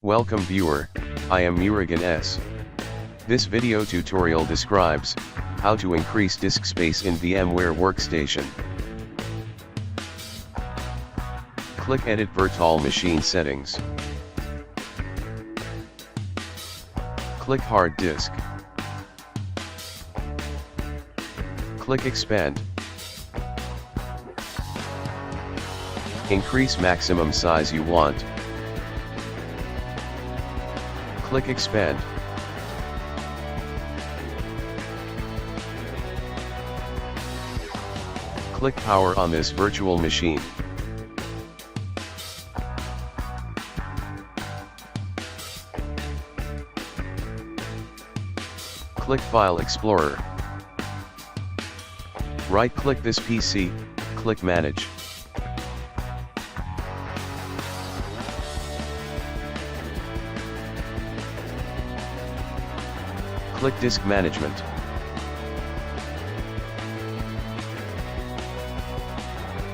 Welcome viewer, I am Murugan S. This video tutorial describes how to increase disk space in VMware Workstation. Click Edit Virtual Machine Settings. Click Hard Disk. Click Expand. Increase maximum size you want. Click Expand. Click Power on this virtual machine. Click File Explorer. Right-click this PC, click Manage. Click Disk Management.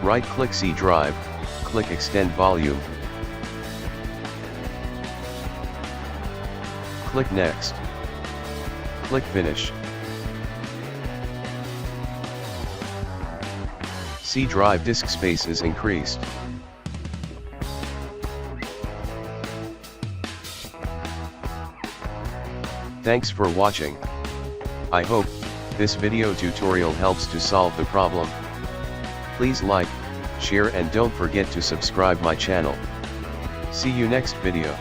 Right-click C Drive, click Extend Volume. Click Next. Click Finish. C drive disk space is increased. Thanks for watching. I hope this video tutorial helps to solve the problem. Please like, share and don't forget to subscribe my channel. See you next video.